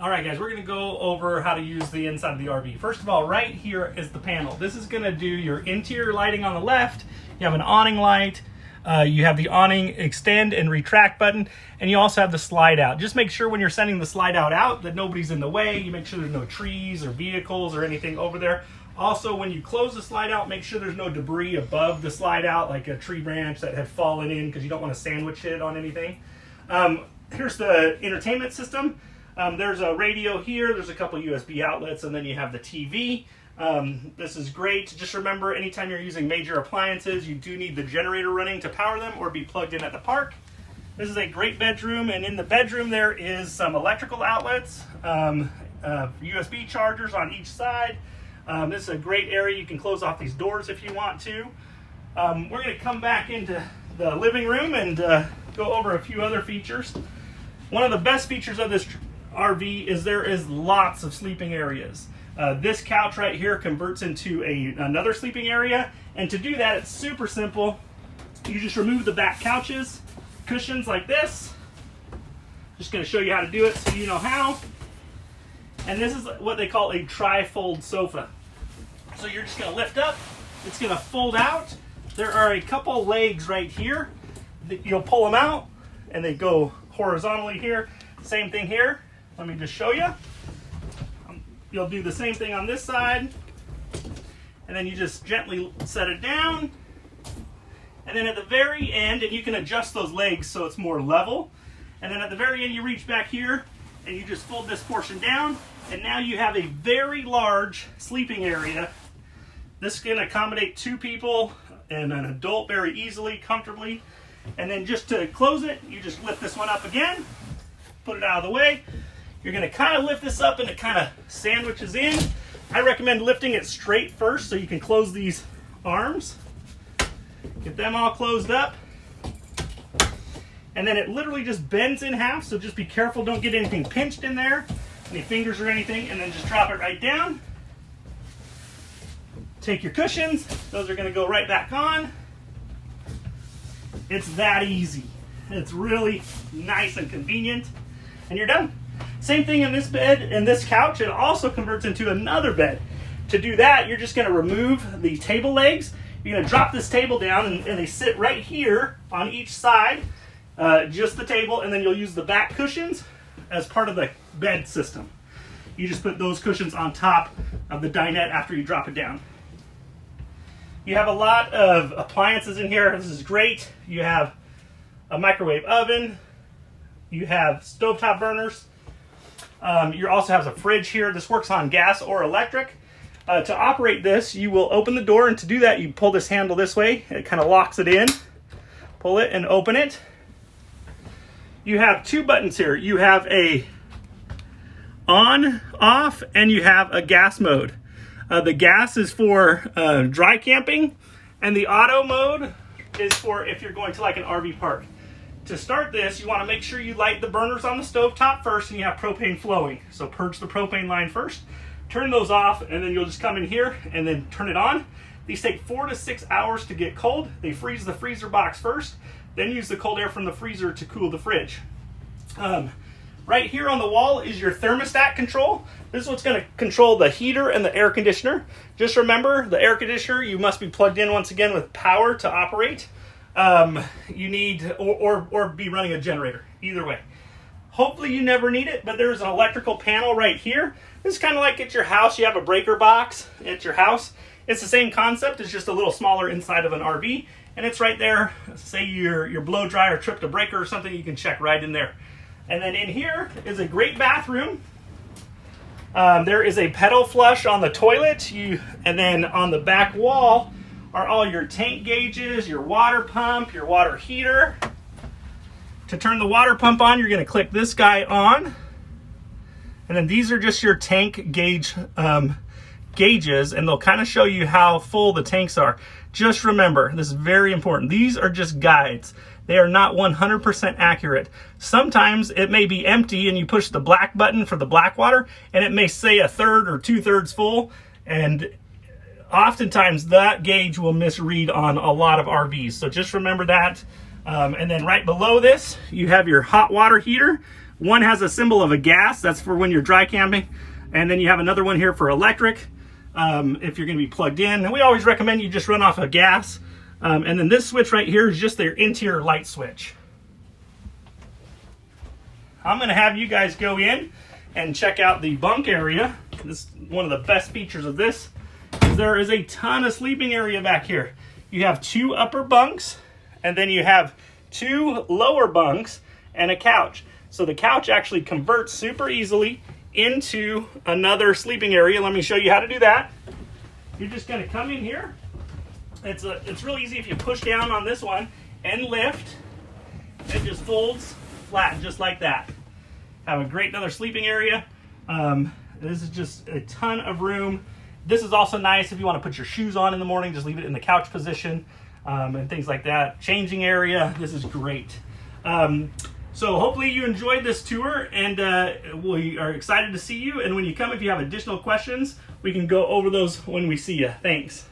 All right, guys, we're going to go over how to use the inside of the RV. First of all, right here is the panel. This is going to do your interior lighting on the left. You have an awning light. You have the awning extend and retract button, and you also have the slide out. Just make sure when you're sending the slide out that nobody's in the way. You make sure there's no trees or vehicles or anything over there. Also, when you close the slide out, make sure there's no debris above the slide out, like a tree branch that had fallen in, because you don't want to sandwich it on anything. Here's the entertainment system. There's a radio here, there's a couple USB outlets, and then you have the TV. This is great. Just remember, anytime you're using major appliances, you do need the generator running to power them or be plugged in at the park. This is a great bedroom, and in the bedroom there is some electrical outlets, USB chargers on each side. This is a great area. You can close off these doors if you want to. We're going to come back into the living room and go over a few other features. One of the best features of this RV is there is lots of sleeping areas. This couch right here converts into another sleeping area, and to do that it's super simple. You just remove the back couches, cushions like this. Just going to show you how to do it so you know how. And this is what they call a tri-fold sofa. So you're just going to lift up, it's going to fold out. There are a couple legs right here. You'll pull them out and they go horizontally here. Same thing here. Let me just show you. You'll do the same thing on this side, and then you just gently set it down, and then at the very end, and you can adjust those legs so it's more level, and then at the very end you reach back here and you just fold this portion down, and now you have a very large sleeping area. This can accommodate 2 people and an adult very easily, comfortably. And then just to close it, you just lift this one up again, put it out of the way. You're going to kind of lift this up and it kind of sandwiches in. I recommend lifting it straight first so you can close these arms. Get them all closed up. And then it literally just bends in half, so just be careful, don't get anything pinched in there, any fingers or anything, and then just drop it right down. Take your cushions, those are going to go right back on. It's that easy. It's really nice and convenient, and you're done. Same thing in this bed and this couch. It also converts into another bed. To do that, you're just going to remove the table legs. You're going to drop this table down, and they sit right here on each side, just the table, and then you'll use the back cushions as part of the bed system. You just put those cushions on top of the dinette after you drop it down. You have a lot of appliances in here. This is great. You have a microwave oven. You have stovetop burners. You also have a fridge here. This works on gas or electric. To operate this, you will open the door, and to do that, you pull this handle this way. It kind of locks it in. Pull it and open it. You have 2 buttons here. You have a on, off, and you have a gas mode. The gas is for dry camping, and the auto mode is for if you're going to like an RV park. To start this, you want to make sure you light the burners on the stove top first and you have propane flowing. So purge the propane line first, turn those off, and then you'll just come in here and then turn it on. These take 4 to 6 hours to get cold. They freeze the freezer box first, then use the cold air from the freezer to cool the fridge. Right here on the wall is your thermostat control. This is what's going to control the heater and the air conditioner. Just remember, the air conditioner, you must be plugged in once again with power to operate. You need, or be running a generator, either way. Hopefully you never need it, but there's an electrical panel right here. This is kind of like at your house, you have a breaker box at your house. It's the same concept, it's just a little smaller inside of an RV, and it's right there. Say your blow dryer tripped a breaker or something, you can check right in there. And then in here is a great bathroom. There is a pedal flush on the toilet, and then on the back wall are all your tank gauges, your water pump, your water heater. To turn the water pump on, you're going to click this guy on. And then these are just your tank gauge gauges, and they'll kind of show you how full the tanks are. Just remember, this is very important. These are just guides. They are not 100% accurate. Sometimes it may be empty and you push the black button for the black water and it may say 1/3 or 2/3 full, and oftentimes that gauge will misread on a lot of RVs. So just remember that. And then right below this, you have your hot water heater, One has a symbol of a gas, that's for when you're dry camping. And then you have another one here for electric, if you're gonna be plugged in. And we always recommend you just run off of gas. And then this switch right here is just their interior light switch. I'm gonna have you guys go in and check out the bunk area. This is one of the best features of this, is there is a ton of sleeping area back here. You have 2 upper bunks, and then you have 2 lower bunks and a couch. So the couch actually converts super easily into another sleeping area. Let me show you how to do that. You're just gonna come in here. It's really easy if you push down on this one and lift. It just folds flat, just like that. Have a great another sleeping area. This is just a ton of room. This is also nice if you want to put your shoes on in the morning, just leave it in the couch position, and things like that. Changing area, this is great. So hopefully you enjoyed this tour, and we are excited to see you. And when you come, if you have additional questions, we can go over those when we see you. Thanks.